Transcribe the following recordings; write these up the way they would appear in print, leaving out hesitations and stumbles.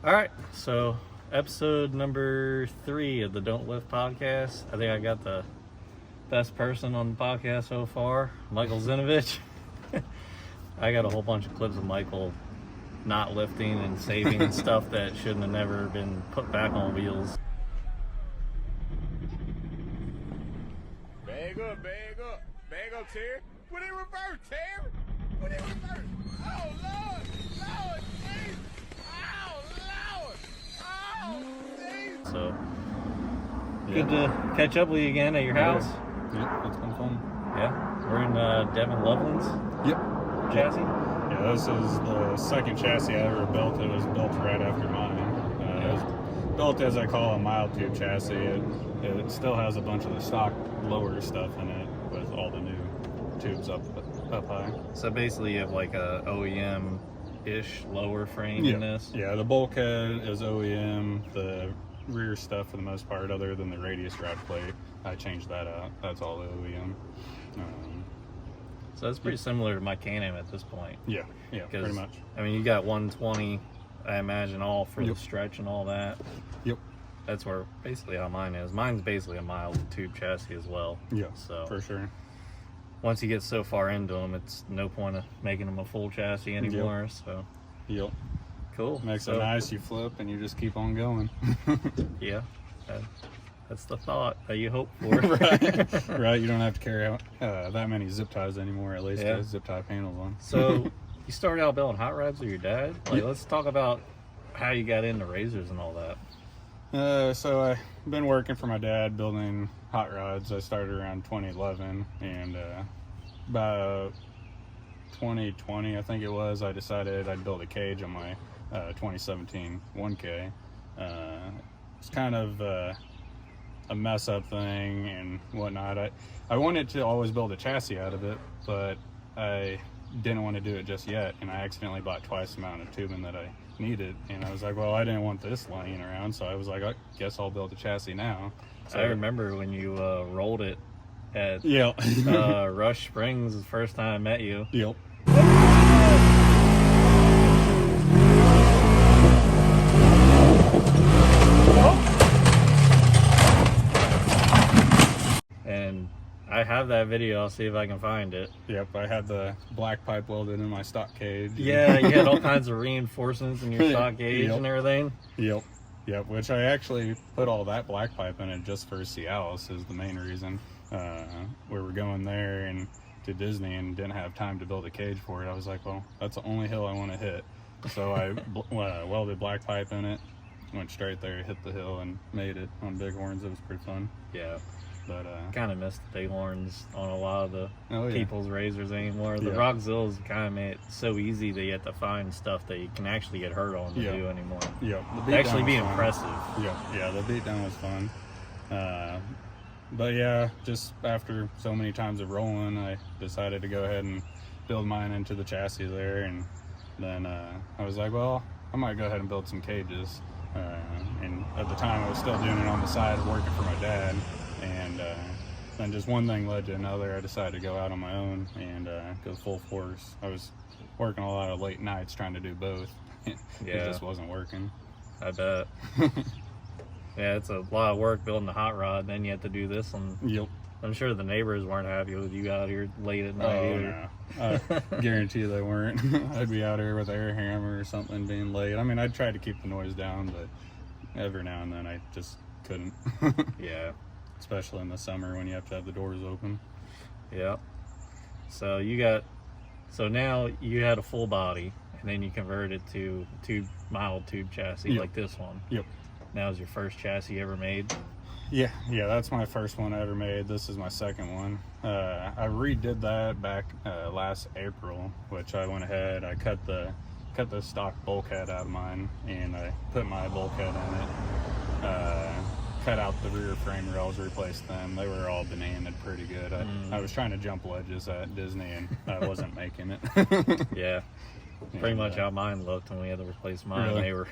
All right, so episode number 3 of the Don't Lift podcast. I think I got the best person on the podcast so far, Michael Zinevich. I got a whole bunch of clips of Michael not lifting and saving stuff that shouldn't have never been put back on wheels. Bag up, Terry. Put it in reverse, Terry. Put it in reverse. Oh, Lord, jeez. Oh, jeez. So, good to catch up with you again at your house. Yep, it's been fun. Yeah, we're in Devin Loveland's Yep. chassis. Yeah, this is the second chassis I ever built. It was built right after mine. It was built as I call a mild tube chassis. It still has a bunch of the stock lower stuff in it with all the new tubes up high. So basically you have like a OEM-ish lower frame in this? Yeah, the bulkhead is OEM. The rear stuff for the most part, other than the radius rod plate, I changed that out. That's all OEM. So that's pretty similar to my Can-Am at this point. Yeah, pretty much. I mean, you got 120, I imagine, all for the stretch and all that. Yep. That's where basically how mine is. Mine's basically a mild tube chassis as well. Yeah, so for sure. Once you get so far into them, it's no point of making them a full chassis anymore. Yep. So Yep. cool. Makes it nice. You flip and you just keep on going. Yeah. That's the thought that you hope for. Right. You don't have to carry out that many zip ties anymore. At least the zip tie panels on. So you started out building hot rods with your dad. Let's talk about how you got into razors and all that. So I've been working for my dad building hot rods. I started around 2011, and about 2020, I think it was, I decided I'd build a cage on my 2017 1K. It's kind of a mess up thing and whatnot. I wanted to always build a chassis out of it, but I didn't want to do it just yet, and I accidentally bought twice the amount of tubing that I needed, and I was like, well, I didn't want this laying around, so I was like, I guess I'll build a chassis now. So I remember when you rolled it at yeah. Rush Springs the first time I met you. Yep. And I have that video. I'll see if I can find it. Yep, I had the black pipe welded in my stock cage. Yeah, you had all kinds of reinforcements in your stock gauge and everything. Yep, which I actually put all that black pipe in it just for Cialis is the main reason. We were going there and to Disney and didn't have time to build a cage for it. I was like, well, that's the only hill I want to hit. So I welded black pipe in it, went straight there, hit the hill, and made it on Bighorns. It was pretty fun. Yeah. But kind of missed the Bighorns on a lot of the yeah. people's razors anymore. The Rockzillas kind of made it so easy that you have to find stuff that you can actually get hurt on to do anymore. Yeah, actually be impressive. Yeah, the beatdown was fun. But yeah, just after so many times of rolling, I decided to go ahead and build mine into the chassis there, and then I was like, well, I might go ahead and build some cages. And at the time, I was still doing it on the side, working for my dad. And then just one thing led to another. I decided to go out on my own and go full force. I was working a lot of late nights trying to do both. It just wasn't working. I bet. Yeah, it's a lot of work building a hot rod. Then you have to do this one. Yep. I'm sure the neighbors weren't happy with you out here late at night either. No. I guarantee they weren't. I'd be out here with air hammer or something being late. I mean, I'd try to keep the noise down, but every now and then I just couldn't. Yeah. Especially in the summer when you have to have the doors open. Yeah. So now you had a full body, and then you converted to mild tube chassis like this one. Yep. That was your first chassis you ever made? Yeah, that's my first one I ever made. This is my second one. I redid that back last April, which I went ahead, I cut the stock bulkhead out of mine, and I put my bulkhead in it. Cut out the rear frame rails, replaced them. They were all demanded pretty good. I was trying to jump ledges at Disney, and I wasn't making it. Yeah. Pretty much how mine looked when we had to replace mine. Really? They were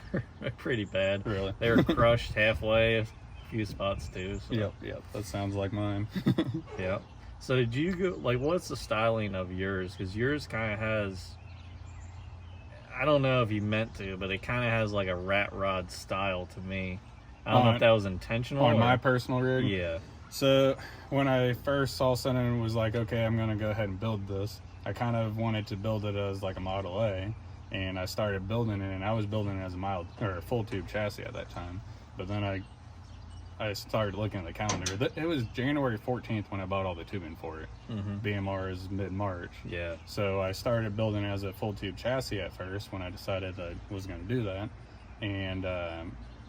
pretty bad. Really? They were crushed halfway, a few spots too. So. Yep. That sounds like mine. Yep. So did you go, what's the styling of yours? Because yours kind of has, I don't know if he meant to, but it kind of has like a rat rod style to me. I don't know if that was intentional. On my personal rig? Yeah. So when I first saw something and was like, okay, I'm going to go ahead and build this, I kind of wanted to build it as like a Model A. And I started building it, and I was building it as a full tube chassis at that time. But then I started looking at the calendar. It was January 14th when I bought all the tubing for it. BMR is mid-March. Yeah. So I started building it as a full tube chassis at first when I decided I was going to do that. And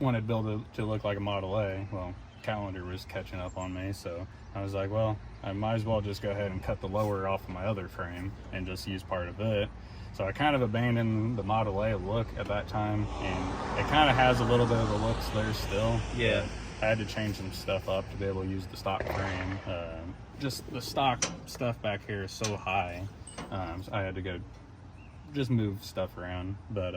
wanted to build it to look like a Model A. Well, calendar was catching up on me, so I was like, well, I might as well just go ahead and cut the lower off of my other frame and just use part of it. So I kind of abandoned the Model A look at that time, and it kind of has a little bit of the looks there still. Yeah. I had to change some stuff up to be able to use the stock frame. Just the stock stuff back here is so high, so I had to go just move stuff around, but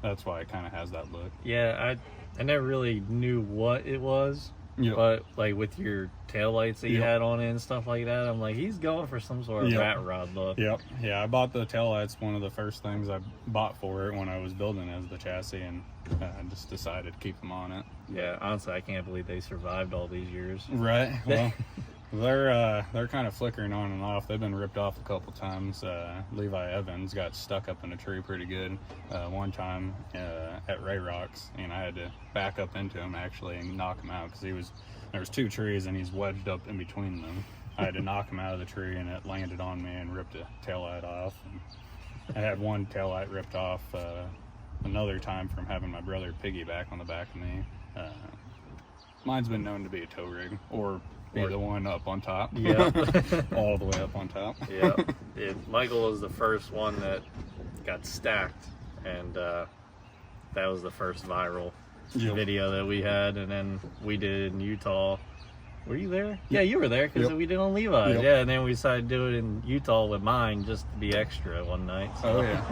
that's why it kind of has that look. Yeah, I never really knew what it was. Yep. But like with your taillights that you had on it and stuff like that, I'm like, he's going for some sort of rat rod look. Yep. Yeah, I bought the taillights, one of the first things I bought for it when I was building it as the chassis, and I just decided to keep them on it. Yeah, honestly, I can't believe they survived all these years. Right. Well, they're kind of flickering on and off. They've been ripped off a couple times. Levi Evans got stuck up in a tree pretty good one time at Ray Rocks, and I had to back up into him actually and knock him out because there was two trees and he's wedged up in between them. I had to knock him out of the tree, and it landed on me and ripped a taillight off. And I had one taillight ripped off another time from having my brother piggyback on the back of me. Mine's been known to be a tow rig or the one up on top. Yeah. All the way up on top. Yeah. Michael was the first one that got stacked, and that was the first viral video that we had, and then we did it in Utah. Were you there? Yeah, you were there because we did on Levi's. Yep. Yeah, and then we decided to do it in Utah with mine just to be extra one night. So. Oh, yeah.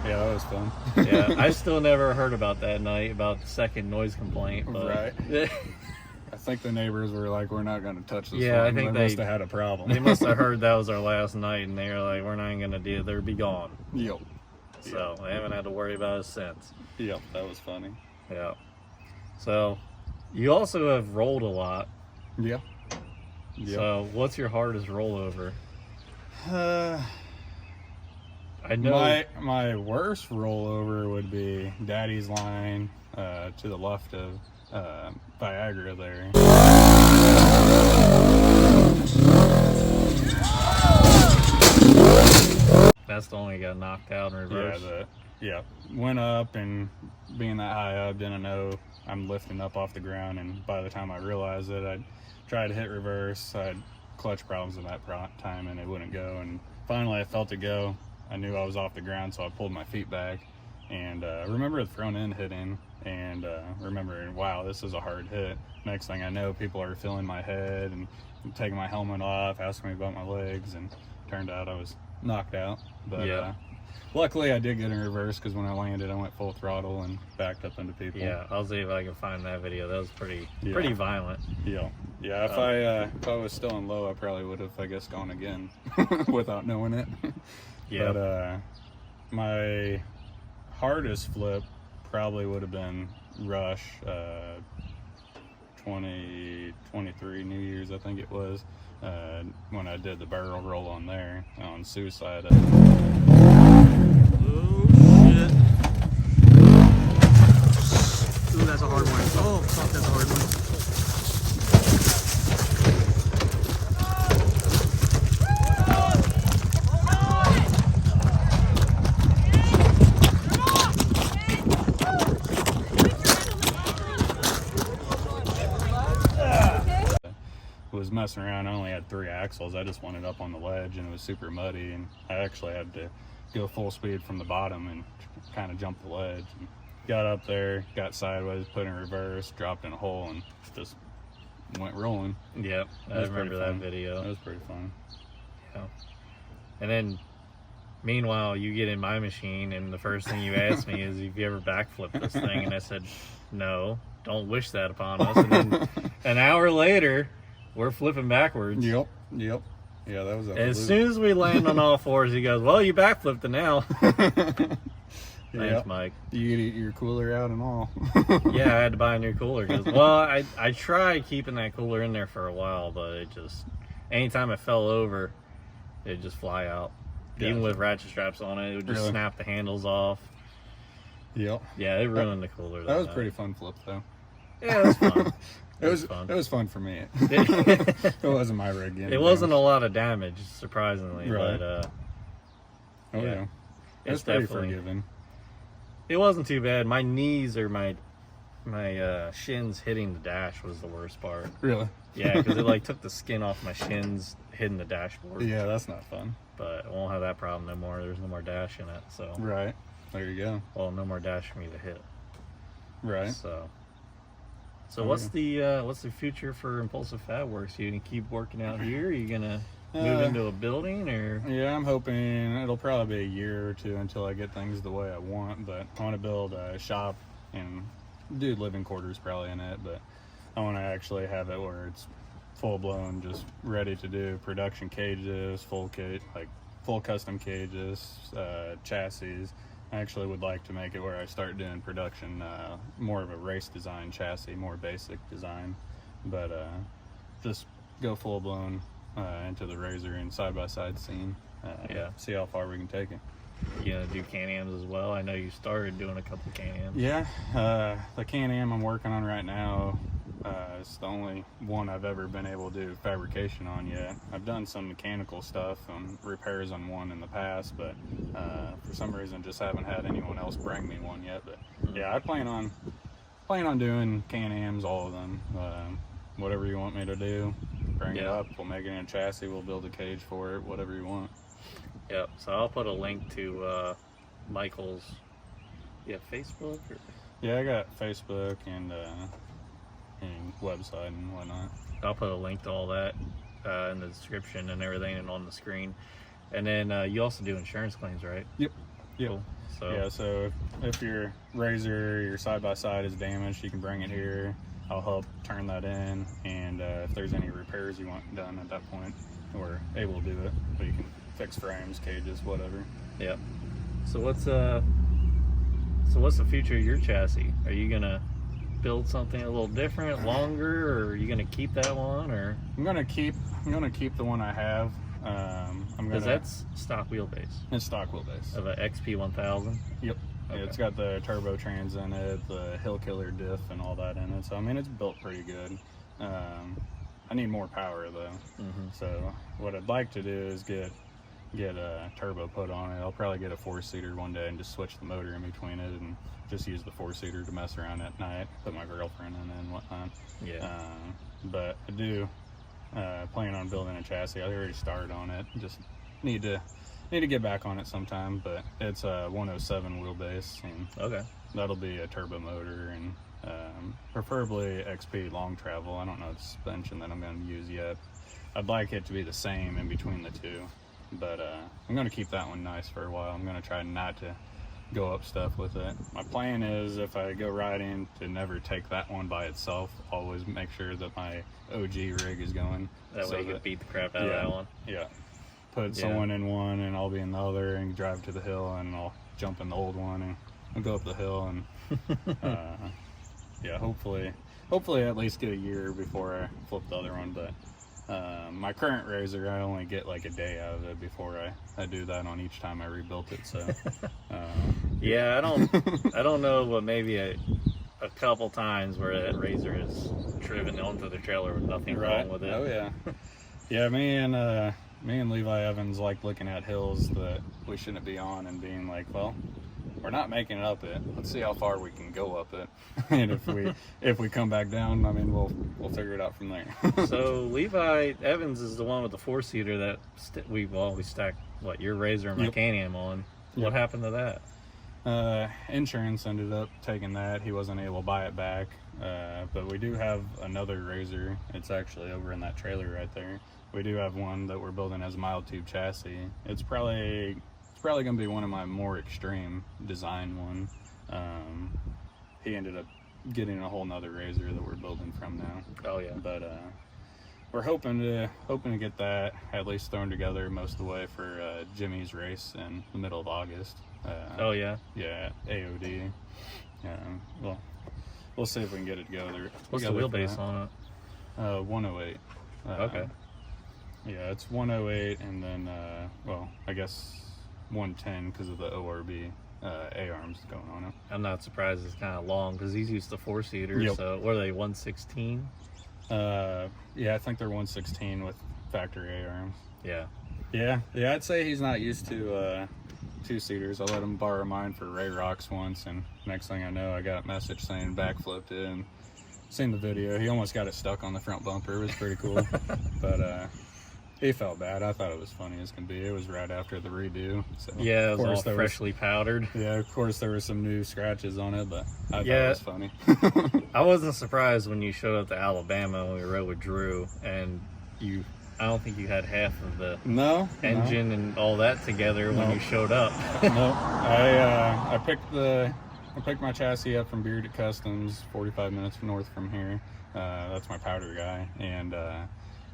Yeah, that was fun. Yeah, I still never heard about that night, about the second noise complaint. But... Right. I think the neighbors were like, we're not going to touch this one. I think they must have had a problem. They must have heard that was our last night, and they were like, we're not going to do it. They'll be gone. Yep. So they haven't had to worry about it since. Yep, that was funny. Yeah. So you also have rolled a lot. Yeah. Yep. So what's your hardest rollover? I know my worst rollover would be Daddy's Line to the left of Viagra there. That's the one you got knocked out in reverse. Yeah, went up, and being that high up, didn't know I'm lifting up off the ground, and by the time I realized it, I tried to hit reverse. I had clutch problems at that time, and it wouldn't go, and finally I felt it go. I knew I was off the ground, so I pulled my feet back, and remember the front end hitting, and remembering, wow, this is a hard hit. Next thing I know, people are filling my head and taking my helmet off, asking me about my legs, and turned out I was knocked out. But luckily I did get in reverse, because when I landed I went full throttle and backed up into people. Yeah, I'll see if I can find that video. That was pretty violent. Yeah. If I was still in low, I probably would have, I guess, gone again without knowing it. Yeah. But my hardest flip probably would have been Rush 2023 New Year's, I think it was, when I did the barrel roll on there on Suicide. Oh shit. Ooh, that's a hard one. Oh, fuck, that's a hard one. Was messing around. I only had 3 axles. I just wanted up on the ledge, and it was super muddy, and I actually had to go full speed from the bottom and kind of jump the ledge. And got up there, got sideways, put in reverse, dropped in a hole, and just went rolling. Yep, I remember that video. That was pretty fun. Yeah. And then meanwhile, you get in my machine, and the first thing you ask me is, have you ever backflipped this thing? And I said, no, don't wish that upon us. And then an hour later, we're flipping backwards. Yep. Yeah, that was as soon as we land on all fours, he goes, well, you backflipped it now. Thanks, Mike. You get your cooler out and all. Yeah, I had to buy a new cooler because, well, I tried keeping that cooler in there for a while, but it just, anytime it fell over, it'd just fly out. Yeah. Even with ratchet straps on it, it would just Really? snap the handles off. Yep. Yeah, it ruined the cooler. That was pretty fun flip though. Yeah, it was fun. It was fun for me. It wasn't my rig. It wasn't a lot of damage, surprisingly, Right. but Oh yeah. It was it's pretty definitely- forgiving. it wasn't too bad. My knees or my shins hitting the dash was the worst part. Really? Yeah, because it like took the skin off my shins hitting the dashboard. Yeah, that's not fun. But I won't have that problem no more. There's no more dash in it, so Right. There you go. well, no more dash for me to hit. Right. So Oh, what's the future for Impulsive Fab Works? You gonna keep working out here? Are you gonna move into a building or? Yeah, I'm hoping it'll probably be a year or two until I get things the way I want, but I want to build a shop and do living quarters probably in it, but I want to actually have it where it's full blown, just ready to do production cages, full custom cages, chassis. I actually would like to make it where I start doing production, more of a race design chassis, more basic design, but just go full blown into the Razor and side-by-side scene. Yeah. See how far we can take it. You gonna do Can-Ams as well? I know you started doing a couple Can-Ams. Yeah, the Can-Am I'm working on right now is the only one I've ever been able to do fabrication on yet. I've done some mechanical stuff and repairs on one in the past, but for some reason just haven't had anyone else bring me one yet. But yeah, I plan on doing Can-Ams, all of them. Whatever you want me to do, bring it up. We'll make it in a chassis. We'll build a cage for it. Whatever you want. Yep. So I'll put a link to Michael's. Yeah, Facebook. Or? Yeah, I got Facebook and website and whatnot. I'll put a link to all that in the description and everything, and on the screen. And then you also do insurance claims, right? Yep. Cool. So Yeah, so if your Razor, your side-by-side is damaged, you can bring it here. I'll help turn that in, and if there's any repairs you want done at that point, we're able to do it. But you can fix frames, cages, whatever. Yep. So what's the future of your chassis? Are you gonna build something a little different, longer, or are you gonna keep that one, or? I'm gonna keep the one I have. Because that's stock wheelbase It's stock wheelbase. of a XP 1000. Yep. Okay. Yeah, it's got the turbo trans in it, the hill killer diff, and all that in it. So I mean, it's built pretty good. I need more power though. Mm-hmm. So what I'd like to do is get a turbo put on it. I'll probably get a 4-seater one day and just switch the motor in between it and just use the 4-seater to mess around at night, put my girlfriend in it and whatnot. Yeah. But I do plan on building a chassis. I already started on it. Just need to get back on it sometime. But it's a 107 wheelbase, and Okay. that'll be a turbo motor and preferably XP long travel. I don't know the suspension that I'm going to use yet. I'd like it to be the same in between the two, but I'm going to keep that one nice for a while. I'm going to try not to go up stuff with it. My plan is, if I go riding, to never take that one by itself. Always make sure that my OG rig is going. That way you can beat the crap out of that one. Yeah. Put someone in one and I'll be in the other and drive to the hill, and I'll jump in the old one and I'll go up the hill and yeah, hopefully at least get a year before I flip the other one. But my current Razor, I only get like a day out of it before I do that on each time I rebuilt it. So Yeah, I don't know, but maybe a couple times where that Razor is driven onto the trailer with nothing wrong with it. Oh yeah. Yeah, me and Levi Evans like looking at hills that we shouldn't be on and being like, well, we're not making it up it. Let's see how far we can go up it. And if we come back down, I mean, we'll figure it out from there. So Levi Evans is the one with the 4-seater that we stacked your Razor and my Yep. Can-Am on. What happened to that? Insurance ended up taking that. He wasn't able to buy it back. But we do have another Razor. It's actually over in that trailer right there. We do have one that we're building as a mild tube chassis. It's probably going to be one of my more extreme design one. He ended up getting a whole nother Razor that we're building from now. Oh yeah. But we're hoping to get that at least thrown together most of the way for Jimmy's race in the middle of August. Oh yeah. Yeah, AOD. Well, we'll see if we can get it together. What's the wheelbase on it? 108. Okay. Yeah, it's 108, and then well, I guess 110 because of the ORB A-arms going on it. I'm not surprised it's kind of long because he's used to 4-seaters. Yep. So what are they, 116? Yeah, I think they're 116 with factory A-arms. Yeah. Yeah, I'd say he's not used to 2-seaters. I let him borrow mine for Ray Rocks once, and next thing I know, I got a message saying backflipped it, and seen the video. He almost got it stuck on the front bumper. It was pretty cool. But he felt bad. I thought it was funny as can be. It was right after the redo. So Yeah, it was all there freshly powdered. Yeah, of course there were some new scratches on it, but I thought Yeah. it was funny. I wasn't surprised when you showed up to Alabama when we rode with Drew, and I don't think you had half of the No. engine and all that together when you showed up. No. I picked my chassis up from Bearded Customs, 45 minutes north from here. That's my powder guy, and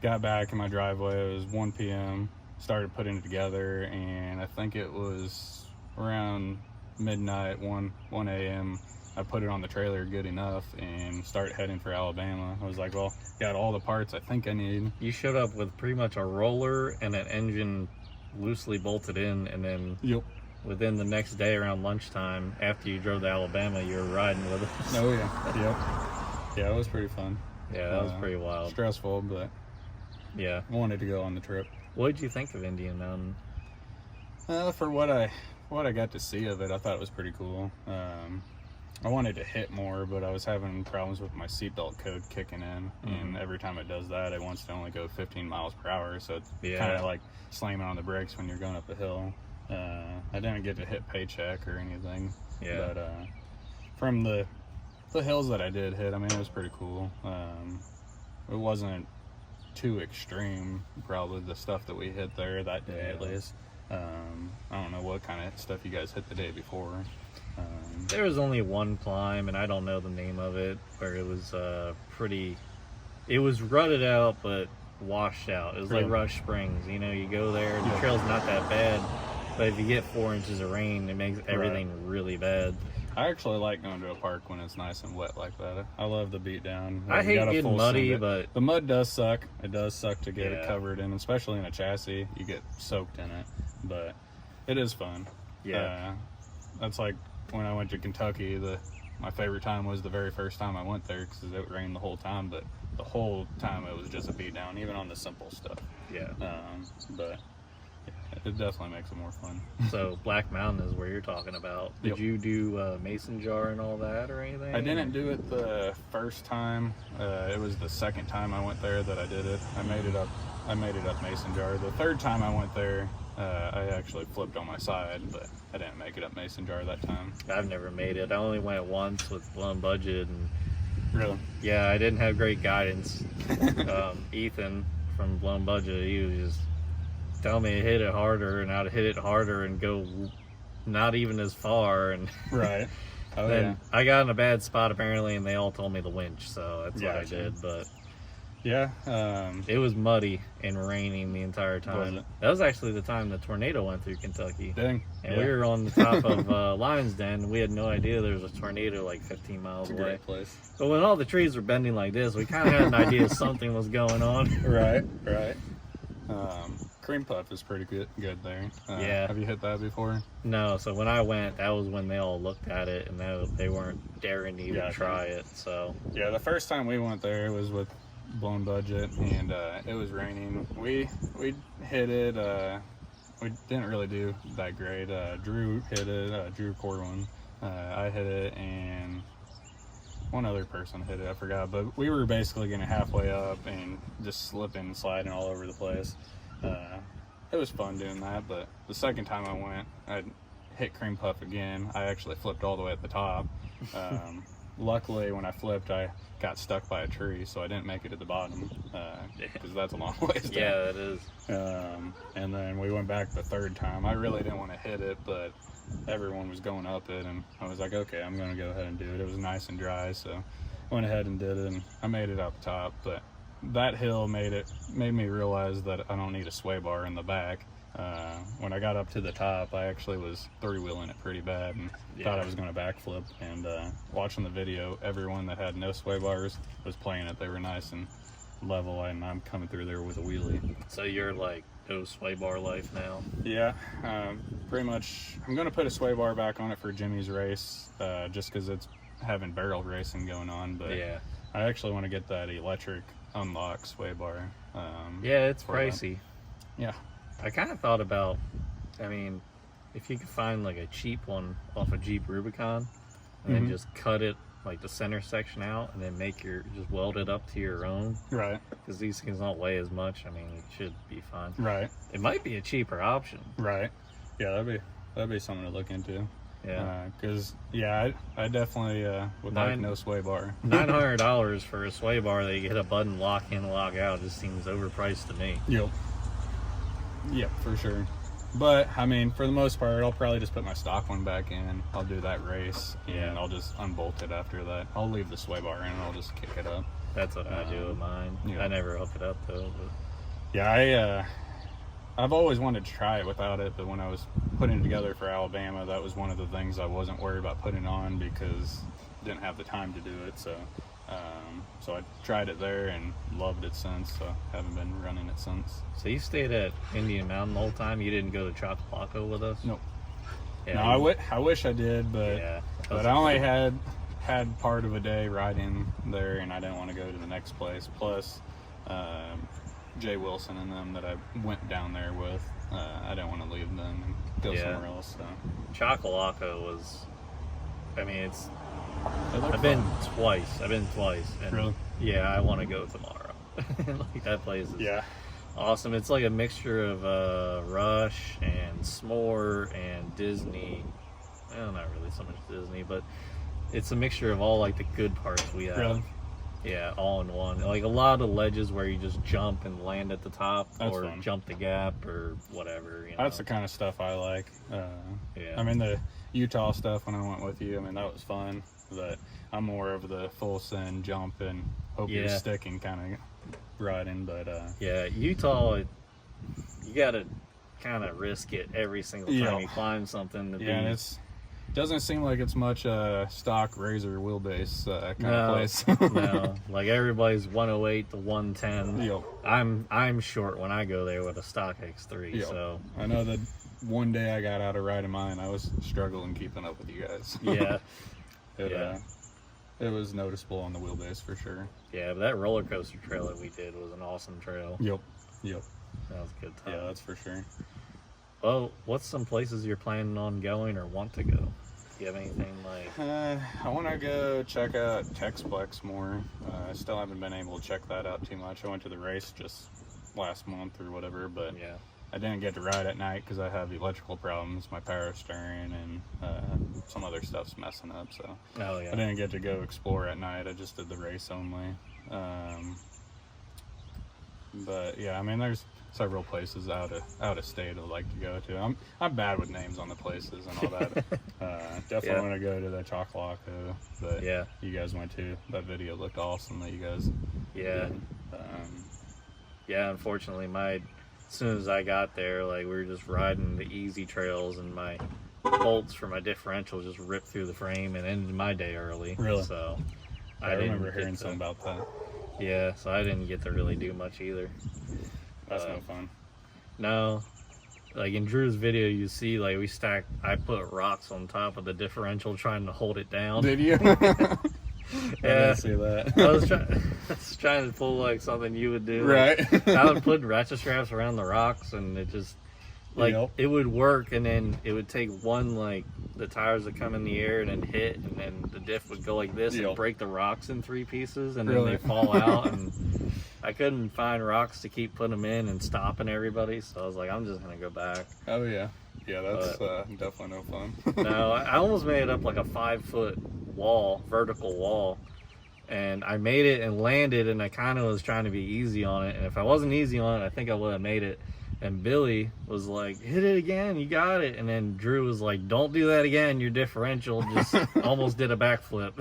got back in my driveway. It was 1 p.m. Started putting it together, and I think it was around midnight, 1 a.m. I put it on the trailer good enough and started heading for Alabama. I was like, well, got all the parts I think I need. You showed up with pretty much a roller and an engine loosely bolted in, and then Yep. within the next day around lunchtime, after you drove to Alabama, you were riding with us. Oh yeah. Yep. Yeah, it was pretty fun. Yeah, that was pretty wild. Stressful, but Yeah. wanted to go on the trip. What did you think of Indian Mountain? For what I got to see of it, I thought it was pretty cool. I wanted to hit more, but I was having problems with my seatbelt code kicking in, and every time it does that, it wants to only go 15 miles per hour, so it's kind of like slamming on the brakes when you're going up a hill. I didn't get to hit paycheck or anything, but from the hills that I did hit, I mean, it was pretty cool. It wasn't too extreme, probably the stuff that we hit there that day at least. I don't know what kind of stuff you guys hit the day before. There was only one climb, and I don't know the name of it, where it was it was rutted out but washed out. It was like Rush Springs. You know, you go there, the trail's not that bad, but if you get 4 inches of rain, it makes everything really bad. I actually like going to a park when it's nice and wet like that. I love the beat down. I hate getting muddy, but the mud does suck. It does suck to get it covered in, especially in a chassis. You get soaked in it, but it is fun. Yeah. That's like when I went to Kentucky. My favorite time was the very first time I went there because it rained the whole time, but the whole time it was just a beat down, even on the simple stuff. Yeah. But it definitely makes it more fun. So Black Mountain is where you're talking about. Did you do mason jar and all that or anything? I didn't do it the first time. It was the second time I went there that I did it. I made it up mason jar. The third time I went there, I actually flipped on my side, but I didn't make it up mason jar that time. I've never made it. I only went once with Blown Budget, and Really? yeah, I didn't have great guidance. Ethan from Blown Budget, he was just telling me to hit it harder, and I'd hit it harder and go not even as far, and Right. Oh, then I got in a bad spot apparently, and they all told me the winch, so that's what I did. But yeah, it was muddy and raining the entire time. Was it? That was actually the time the tornado went through Kentucky. dang. And we were on the top of Lion's Den. We had no idea there was a tornado like 15 miles It's a away. great place. But when all the trees were bending like this, we kind of had an idea something was going on. Right. Cream Puff is pretty good there. Yeah. Have you hit that before? No, so when I went, that was when they all looked at it, and they weren't daring to even try it. So Yeah, the first time we went there, it was with Blown Budget, and it was raining. We hit it. We didn't really do that great. Drew hit it. Drew Corwin. I hit it, and one other person hit it. I forgot, but we were basically getting halfway up and just slipping and sliding all over the place. It was fun doing that, but the second time I went, I hit Cream Puff again. I actually flipped all the way at the top. Luckily, when I flipped, I got stuck by a tree, so I didn't make it at the bottom, because that's a long ways down. yeah, it is. And then we went back the third time. I really didn't want to hit it, but everyone was going up it, and I was like, okay, I'm going to go ahead and do it. It was nice and dry, so went ahead and did it, and I made it up top, but that hill made me realize that I don't need a sway bar in the back. When I got up to the top, I actually was three-wheeling it pretty bad and thought I was going to backflip. And watching the video, everyone that had no sway bars was playing it. They were nice and level, and I'm coming through there with a wheelie. So you're like no sway bar life now? Yeah, pretty much. I'm going to put a sway bar back on it for Jimmy's race, just because it's having barrel racing going on. But Yeah. I actually want to get that electric unlock sway bar. Yeah, it's for that. pricey. Yeah. I kind of thought about, I mean, if you could find like a cheap one off a Jeep Rubicon and then just cut it like the center section out and then just weld it up to your own. Right. Because these things don't weigh as much. I mean, it should be fine. Right. It might be a cheaper option. Right. Yeah, that'd be something to look into. Yeah. Because I definitely would like no sway bar. $900 for a sway bar that you hit a button, lock in, lock out, just seems overpriced to me. Yep. Yep, for sure. But I mean, for the most part, I'll probably just put my stock one back in. I'll do that race, and I'll just unbolt it after that. I'll leave the sway bar in, and I'll just kick it up. That's what I do with mine. Yeah. I never hook it up though. But Yeah, I've always wanted to try it without it, but when I was putting it together for Alabama, that was one of the things I wasn't worried about putting on because I didn't have the time to do it. So I tried it there and loved it since. So haven't been running it since. So you stayed at Indian Mountain the whole time? You didn't go to Chocolaco with us? Nope. Yeah, No, I wish I did, but but I only had part of a day riding there, and I didn't want to go to the next place. Plus, Jay Wilson and them that I went down there with, I didn't want to leave them and go somewhere else. So Chocolaco was, I mean, it's. I've been twice. And Really? Yeah, I want to go tomorrow. Like that place is awesome. It's like a mixture of Rush and S'more and Disney. Well, not really so much Disney, but it's a mixture of all like the good parts we have. Really? Yeah, all in one. Like a lot of ledges where you just jump and land at the top, That's or fun. jump the gap, or whatever. You know? That's the kind of stuff I like. Yeah. I mean, the Utah stuff when I went with you, I mean, that was fun. But I'm more of the full send, jump, and hope you're sticking kind of riding. But yeah, Utah, you got to kind of risk it every single time you climb something. And it doesn't seem like it's much stock razor wheelbase kind of place. No, like everybody's 108 to 110. Yep. I'm short when I go there with a stock X3. Yep. So I know that one day I got out of riding mine, I was struggling keeping up with you guys. Yeah. It was noticeable on the wheelbase for sure. Yeah, but that roller coaster trail that we did was an awesome trail. Yep. That was a good time. Yeah, that's for sure. Well, what's some places you're planning on going or want to go? Do you have anything like... I want to go check out Texplex more. I still haven't been able to check that out too much. I went to the race just last month or whatever, but I didn't get to ride at night because I have electrical problems. My power steering and some other stuff's messing up, so I didn't get to go explore at night. I just did the race only. But yeah, I mean, there's several places out of state I'd like to go to. I'm bad with names on the places and all that. Definitely want to go to the Chocolaco that you guys went to. That video looked awesome that you guys did. Unfortunately, as soon as I got there, like, we were just riding the easy trails, and my bolts for my differential just ripped through the frame and ended my day early. Really? So I remember hearing something about that. Yeah, so I didn't get to really do much either. That's no fun. No. Like in Drew's video, you see, like, I put rocks on top of the differential trying to hold it down. Did you? I didn't see that. I was trying to pull like something you would do. Right. Like, I would put ratchet straps around the rocks, and it just it would work, and then it would take one, like, the tires would come in the air and then hit, and then the diff would go like this and break the rocks in 3 pieces, and then they fall out, and I couldn't find rocks to keep putting them in and stopping everybody, so I was like, I'm just gonna go back. Oh yeah. Yeah, that's definitely no fun. No, I almost made it up like a 5-foot wall, vertical wall, and I made it and landed, and I kind of was trying to be easy on it, and if I wasn't easy on it, I think I would have made it. And Billy was like, hit it again, you got it. And then Drew was like, don't do that again, your differential just almost did a backflip.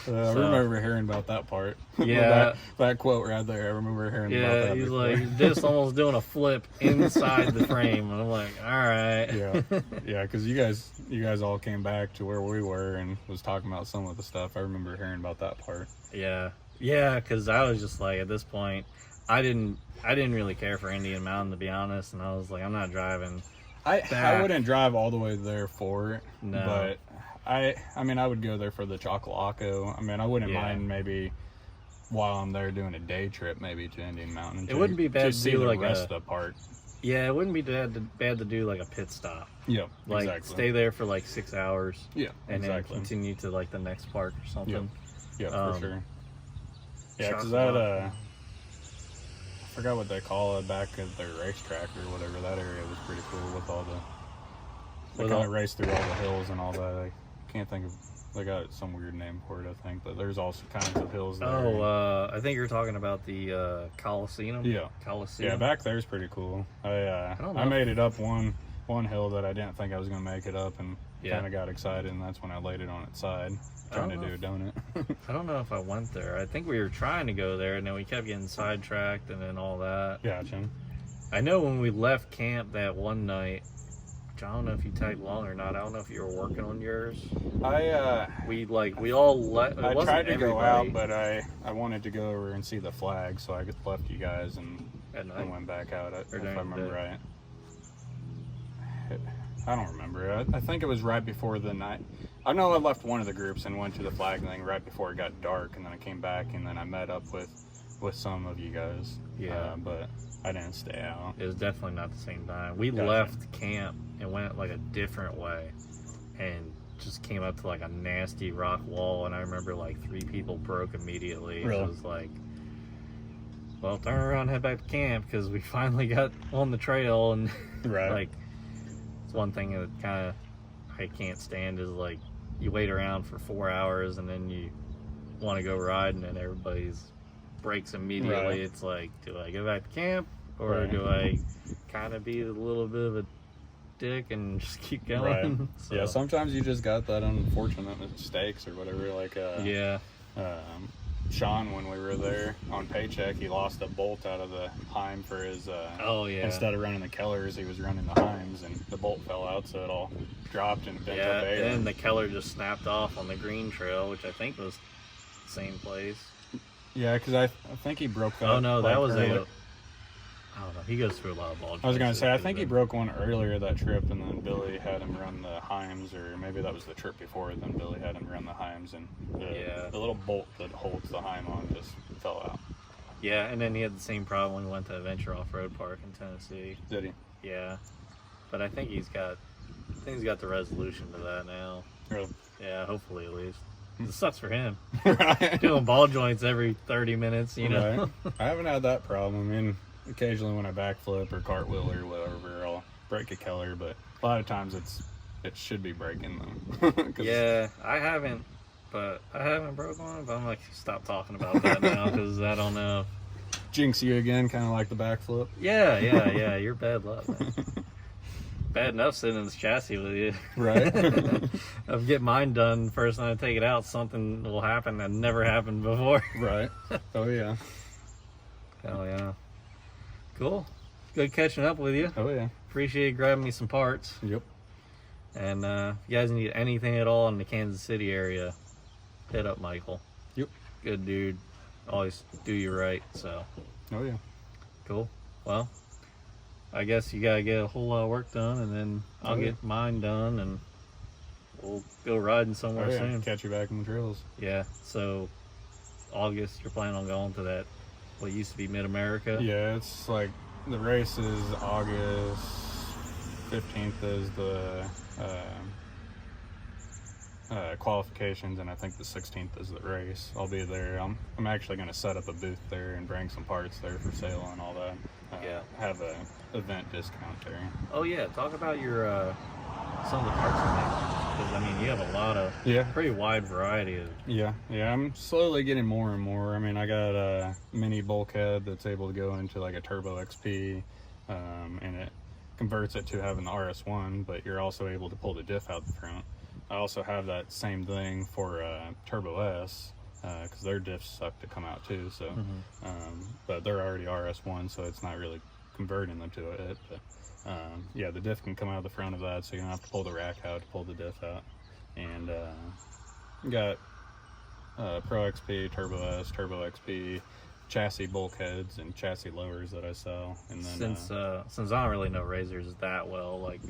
I remember hearing about that part. Yeah. that quote right there. I remember hearing about Yeah, that. he's before. like just almost doing a flip inside the frame, and I'm like, all right. yeah, because you guys all came back to where we were and was talking about some of the stuff. I remember hearing about that part. Yeah, because I was just like, at this point, I didn't really care for Indian Mountain, to be honest, and I was like, I'm not driving. I wouldn't drive all the way there for it, No. but I mean I would go there for the Chocolaco. I mean I wouldn't mind maybe while I'm there doing a day trip maybe to Indian Mountain. It wouldn't be bad to see do the like rest of the park. Yeah, it wouldn't be bad to do like a pit stop. Yeah, like exactly. stay there for like 6 hours. Yeah, and exactly. then continue to like the next park or something. Yeah, for sure. Yeah, because Chocolaco. I forgot what they call it back at their racetrack or whatever. That area was pretty cool with all the. They kind of race through all the hills and all that. I can't think of. They got some weird name for it, I think, but there's all kinds of hills there. Oh, I think you're talking about the Coliseum. Yeah, Coliseum. Yeah, back there's pretty cool. I made it up one hill that I didn't think I was gonna make it up, and kind of got excited, and that's when I laid it on its side, trying to do a donut. I don't know if I went there. I think we were trying to go there, and then we kept getting sidetracked, and then all that. Gotcha. I know when we left camp that one night, which I don't know if you tagged along or not. I don't know if you were working on yours. We all left. I tried to go out, but I wanted to go over and see the flag, so I left you guys and went back out. If I remember right. I don't remember. I think it was right before the night. I know I left one of the groups and went to the flag thing right before it got dark, and then I came back and then I met up with some of you guys. Yeah. But I didn't stay out. It was definitely not the same time. We left camp and went like a different way, and just came up to like a nasty rock wall. And I remember like 3 people broke immediately. Really? It was like, well, turn around, and head back to camp, because we finally got on the trail. And like, it's one thing that kind of I can't stand is like you wait around for 4 hours and then you want to go riding and everybody's brakes immediately. It's like, do I go back to camp, or do I kind of be a little bit of a dick and just keep going? So, yeah, sometimes you just got that unfortunate mistakes or whatever. Like Sean, when we were there on paycheck, he lost a bolt out of the Heim for his instead of running the Kellers, he was running the Heims, and the bolt fell out, so it all dropped and bent up. And then the Keller just snapped off on the green trail, which I think was the same place. Yeah, because I think he broke that. Oh no, that was I don't know. He goes through a lot of ball. I was gonna say, I think he broke one earlier that trip, and then Billy had him run the Heims, or maybe that was the trip before. Then Billy had him run the Heims, and the little bolt that holds the Heim on just fell out. Yeah, and then he had the same problem when he went to Adventure Off-Road Park in Tennessee. Did he? Yeah, but I think he's got the resolution to that now. Really? Yeah, hopefully at least. It sucks for him. Doing ball joints every 30 minutes, you know. I haven't had that problem. I mean, occasionally when I backflip or cartwheel or whatever, I'll break a Keller, but a lot of times it should be breaking them. Yeah, I haven't broke one, but I'm like, stop talking about that now, because I don't know. Jinx you again, kind of like the backflip. Yeah, you're bad luck, man. Bad enough sitting in this chassis with you. Right. I'll get mine done. First time I take it out, something will happen that never happened before. Right. Oh, yeah. Hell yeah. Cool. Good catching up with you. Oh, yeah. Appreciate grabbing me some parts. Yep. And if you guys need anything at all in the Kansas City area, hit up Michael. Yep. Good dude. Always do you right, so. Oh, yeah. Cool. Well, I guess you gotta get a whole lot of work done, and then I'll get mine done, and we'll go riding somewhere soon. Catch you back in the trails. Yeah, so August, you're planning on going to that, what used to be Mid-America? Yeah, it's like the race is August 15th is the qualifications, and I think the 16th is the race. I'll be there. I'm actually going to set up a booth there and bring some parts there for sale and all that. Have a event discount there. Oh yeah, talk about your some of the parts you make, because I mean you have a lot of pretty wide variety of. Yeah, I'm slowly getting more and more. I mean, I got a mini bulkhead that's able to go into like a Turbo XP, and it converts it to having the RS1, but you're also able to pull the diff out the front. I also have that same thing for Turbo S, because their diffs suck to come out too. So, but they're already RS1, so it's not really converting them to it. But yeah, the diff can come out of the front of that, so you don't have to pull the rack out to pull the diff out. And got Pro XP, Turbo S, Turbo XP, chassis bulkheads and chassis lowers that I sell. And then Since I don't really know razors that well, like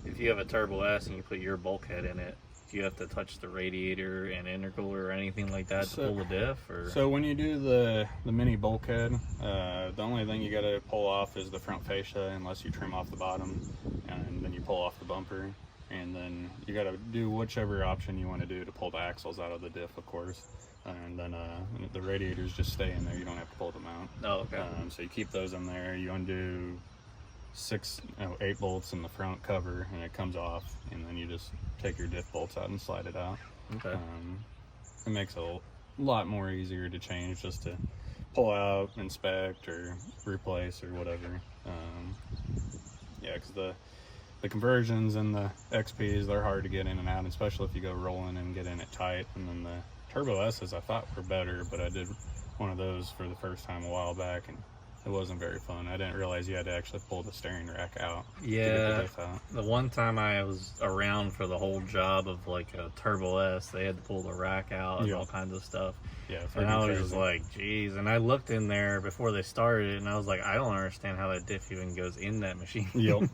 if you have a Turbo S and you put your bulkhead in it, do you have to touch the radiator and intercooler or anything like that to pull the diff? Or so when you do the mini bulkhead, the only thing you got to pull off is the front fascia, unless you trim off the bottom, and then you pull off the bumper, and then you got to do whichever option you want to do to pull the axles out of the diff, of course. And then the radiators just stay in there. You don't have to pull them out. Oh, okay. So you keep those in there. You undo 8 bolts in the front cover, and it comes off. And then you just take your diff bolts out and slide it out. Okay. It makes it a lot more easier to change, just to pull out, inspect, or replace, or whatever. Yeah, because the conversions and the XPs, they're hard to get in and out, especially if you go rolling and get in it tight. And then the Turbo S's I thought were better, but I did one of those for the first time a while back, and it wasn't very fun. I didn't realize you had to actually pull the steering rack out to get the diff out. The one time I was around for the whole job of like a Turbo S, they had to pull the rack out and all kinds of stuff. Yeah, and I was just like, geez. And I looked in there before they started it, and I was like, I don't understand how that diff even goes in that machine. Yep.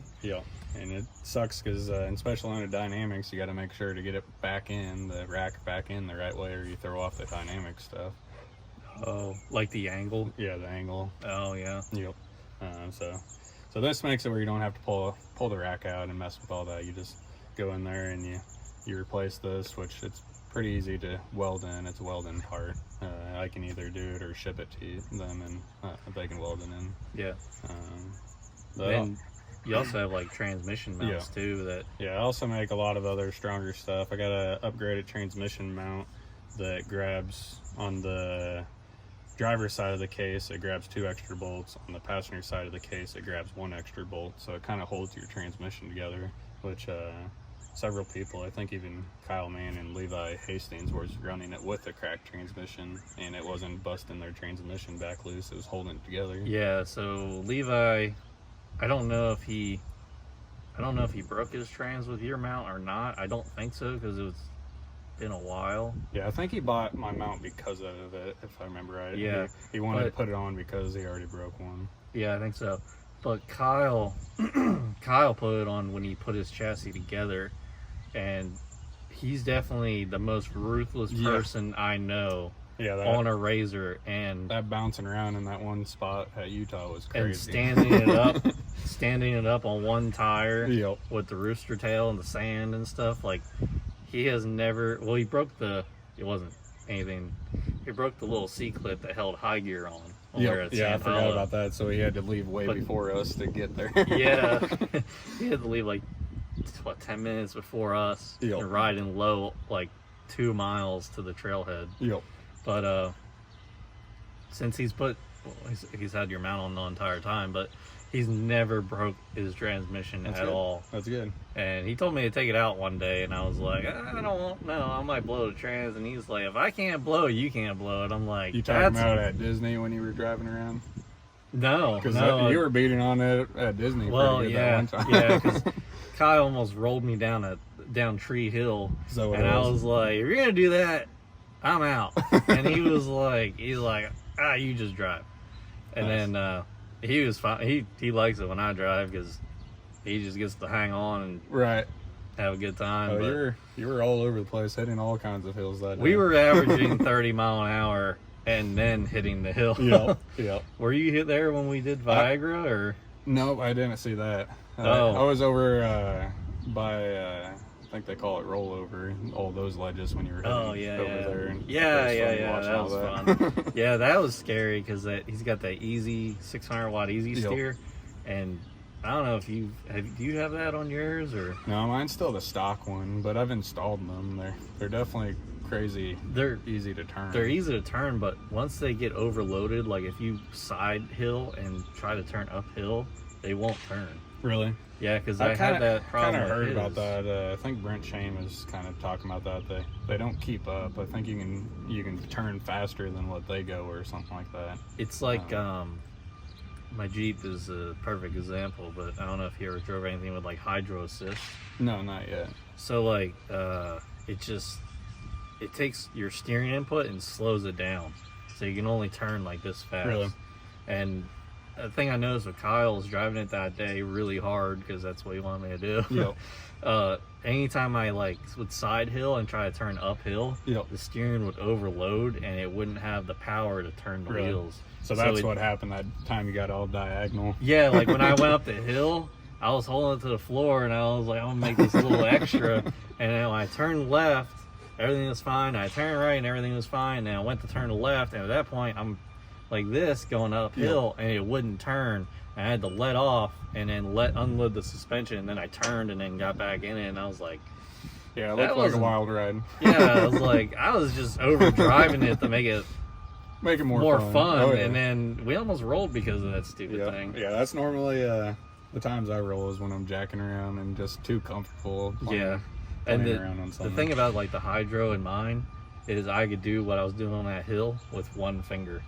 And it sucks because in special line of dynamics, you got to make sure to get it back in, the rack back in the right way, or you throw off the dynamic stuff. Oh, like the angle? Yeah, the angle. Oh, yeah. Yep. So this makes it where you don't have to pull the rack out and mess with all that. You just go in there and you replace this, which it's pretty easy to weld in. It's a weld-in part. I can either do it or ship it to them, and they can weld it in. Yeah. Then you also have like transmission mounts too. I also make a lot of other stronger stuff. I got a upgraded transmission mount that grabs on the driver's side of the case. It grabs 2 extra bolts. On the passenger side of the case, it grabs 1 extra bolt. So it kind of holds your transmission together, which several people, I think even Kyle Mann and Levi Hastings, was running it with a cracked transmission, and it wasn't busting their transmission back loose. It was holding it together. Yeah. So Levi, I don't know if he broke his trans with your mount or not. I don't think so, because it's been a while. Yeah, I think he bought my mount because of it, if I remember right. Yeah. He wanted to put it on because he already broke one. Yeah, I think so. But Kyle put it on when he put his chassis together, and he's definitely the most ruthless person I know. Yeah, on a razor, and that bouncing around in that one spot at Utah was crazy. And standing it up on one tire with the rooster tail and the sand and stuff. Like, he has never. Well, he broke it wasn't anything. He broke the little C clip that held high gear on. Yeah, I forgot about that. So he had to leave way before us to get there. Yeah, he had to leave like 10 minutes before us, and riding low like 2 miles to the trailhead. But since he's had your mount on the entire time, but he's never broke his transmission at all. That's good. And he told me to take it out one day, and I was like, I don't know, I might blow the trans. And he's like, if I can't blow it, you can't blow it. I'm like, you talking about at Disney when you were driving around? No, because you were beating on it at Disney. Well, that one time. Yeah, because Kyle almost rolled me down Tree Hill, and I was like, if you're gonna do that, I'm out. And he's like, you just drive. And then he was fine. He likes it when I drive, because he just gets to hang on and have a good time. Oh, but you were all over the place, hitting all kinds of hills that day. We were averaging 30 mile an hour and then hitting the hill. Yep. Were you there when we did Viagra, or? Nope, I didn't see that. Oh. I was over by I think they call it rollover, all those ledges when you were heading over there. And that was fun. Yeah, that was scary, because he's got that easy 600 watt easy steer, and I don't know if do you have that on yours, or? No, mine's still the stock one, but I've installed them. They're definitely crazy. They're easy to turn. They're easy to turn, but once they get overloaded, like if you side hill and try to turn uphill, they won't turn. Really? Yeah, because I had that problem. Kind of heard with about his. that. I think Brent Shane was kind of talking about that. They don't keep up. I think you can turn faster than what they go or something like that. It's like my Jeep is a perfect example, but I don't know if you ever drove anything with like hydro assist. No, not yet. So like it takes your steering input and slows it down, so you can only turn like this fast. Really? And the thing I noticed with Kyle was driving it that day really hard because that's what he wanted me to do. Yep. Anytime I like would side hill and try to turn uphill, Yep. the steering would overload and it wouldn't have the power to turn the Really? wheels. So that's what happened that time you got all diagonal. Yeah, like when I went up the hill, I was holding it to the floor and I was like, I'm gonna make this a little extra. And then when I turned left, everything was fine. I turned right and everything was fine. And I went to turn left, and at that point I'm like this going uphill, and it wouldn't turn. I had to let off and then unload the suspension, and then I turned and then got back in it, and I was like, Yeah, it looked like a wild ride. yeah, I was like, I was just over driving it to make it more fun. Oh, yeah. And then we almost rolled because of that stupid thing. Yeah, that's normally the times I roll is when I'm jacking around and just too comfortable. Yeah. And around on the something. thing about like the hydro in mine is I could do what I was doing on that hill with one finger.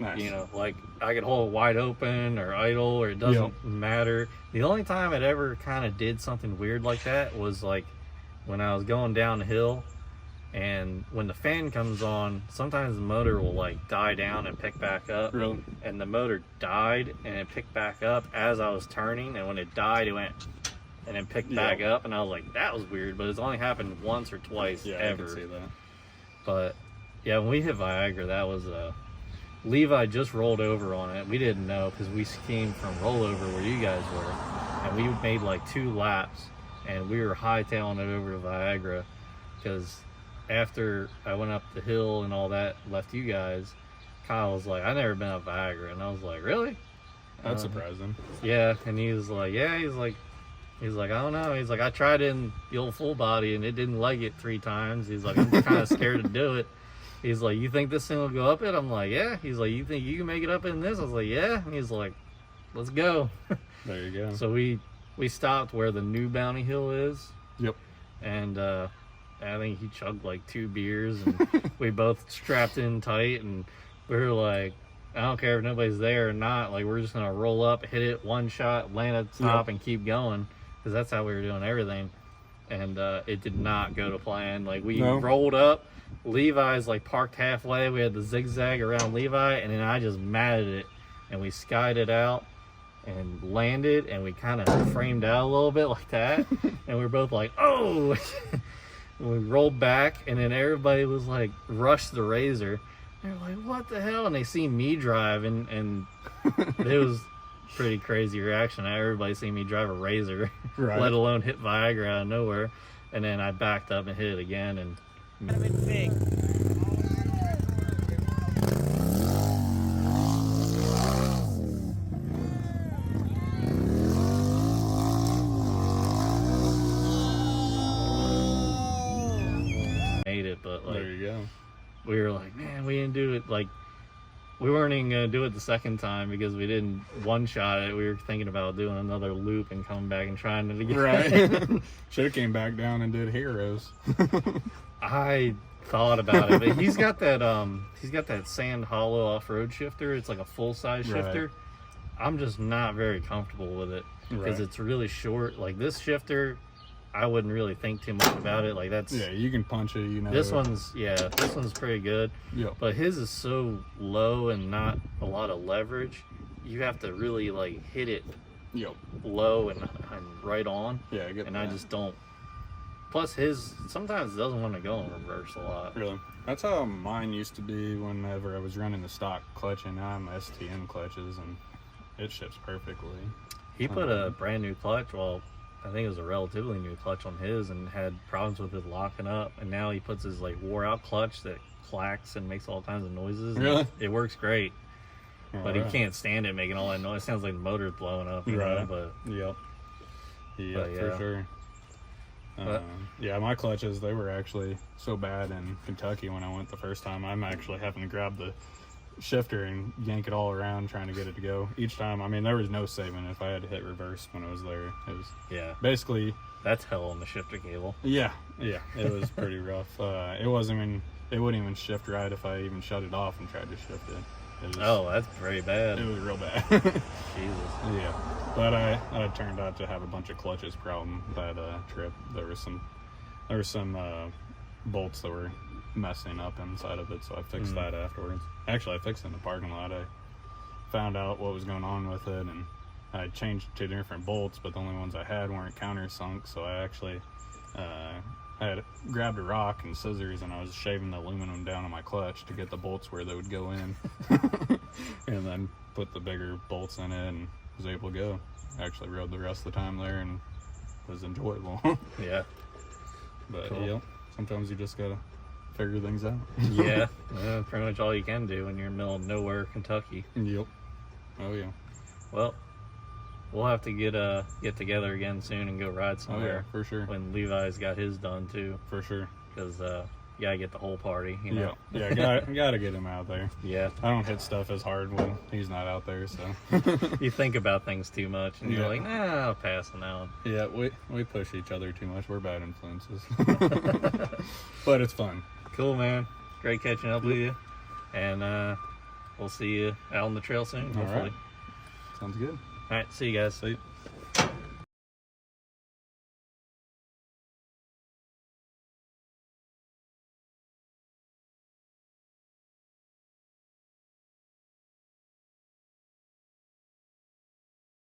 Nice. You know, like I could hold it wide open or idle, or it doesn't matter. The only time it ever kind of did something weird like that was like when I was going down the hill, and when the fan comes on, sometimes the motor will like die down and pick back up. Really? And the motor died and it picked back up as I was turning, and when it died it went and then picked back up, and I was like, that was weird, but it's only happened once or twice ever. I can see that. But yeah, when we hit Viagra, that was Levi just rolled over on it. We didn't know because we came from rollover where you guys were, and we made like 2 laps, and we were hightailing it over to Viagra because after I went up the hill and all that, left you guys, Kyle was like, I never been up Viagra, and I was like, really? That's surprising. Yeah, and he was like, yeah, he's like, I don't know. He's like, I tried it in the old full body and it didn't like it 3 times. He's like, I'm kind of scared to do it. He's like, you think this thing will go up it? I'm like, yeah. He's like, you think you can make it up in this? I was like, yeah. And he's like, let's go. There you go. So we stopped where the new Bounty Hill is. Yep. And I think he chugged like 2 beers, and we both strapped in tight, and we were like, I don't care if nobody's there or not. Like, we're just going to roll up, hit it, one shot, land at the top, and keep going. Because that's how we were doing everything. And it did not go to plan. Like, we rolled up. Levi's like parked halfway. We had the zigzag around Levi, and then I just matted it, and we skied it out and landed, and we kind of framed out a little bit like that. And we were both like, oh! And we rolled back, and then everybody was like, rushed the Razor. They're like, what the hell? And they see me drive, and it was pretty crazy reaction. Everybody seen me drive a Razor, let alone hit Viagra out of nowhere. And then I backed up and hit it again, and made it. But like, there you go. we were like, man, we didn't do it. Like, we weren't even gonna do it the second time because we didn't one-shot it. We were thinking about doing another loop and coming back and trying it again. Right. Should have came back down and did Heroes. I thought about it, but he's got that Sand Hollow off-road shifter. It's like a full-size shifter. I'm just not very comfortable with it because it's really short. Like, this shifter, I wouldn't really think too much about it. Like, that's you can punch it, you know. This one's pretty good. Yep. But his is so low and not a lot of leverage. You have to really like hit it low and right on. Yeah, I get and that. I just don't. Plus his sometimes doesn't want to go in reverse a lot. Really? That's how mine used to be whenever I was running the stock clutch, and now I'm STM clutches, and it ships perfectly. He put a brand new clutch. Well, I think it was a relatively new clutch on his, and had problems with it locking up. And now he puts his like wore out clutch that clacks and makes all kinds of noises. Really? It works great. But he can't stand it making all that noise. It sounds like the motor's blowing up, you know, but yeah, yeah, for sure. Yeah, my clutches, they were actually so bad in Kentucky when I went the first time. I'm actually having to grab shifter and yank it all around trying to get it to go. Each time, I mean, there was no saving if I had to hit reverse when it was there. It was basically... That's hell on the shifter cable. Yeah, it was pretty rough. It wouldn't even shift right if I even shut it off and tried to shift it. That's very bad. It was real bad. Jesus. Yeah, but I turned out to have a bunch of clutches problem that trip. There was some bolts that were messing up inside of it, so I fixed that afterwards. Actually, I fixed it in the parking lot. I found out what was going on with it, and I changed 2 different bolts, but the only ones I had weren't countersunk, so I actually I had grabbed a rock and scissors, and I was shaving the aluminum down on my clutch to get the bolts where they would go in, and then put the bigger bolts in it and was able to go. I actually rode the rest of the time there, and it was enjoyable. Yeah. But Cool. yeah, sometimes you just gotta figure things out. Yeah, pretty much all you can do when you're in the middle of nowhere, Kentucky. Yep. Oh yeah. Well, we'll have to get together again soon and go ride Oh yeah, somewhere. for sure. When Levi's got his done too, For sure. because you gotta get the whole party. You know? Yeah. Gotta get him out there. Yeah. I don't hit stuff as hard when he's not out there, so. You think about things too much, and you're Yeah. like, nah, I'll pass it now. Yeah, we push each other too much. We're bad influences. But it's fun. Cool, man. Great catching up with you, and we'll see you out on the trail soon. All Hopefully. right. Sounds good. All right. See you guys. See you.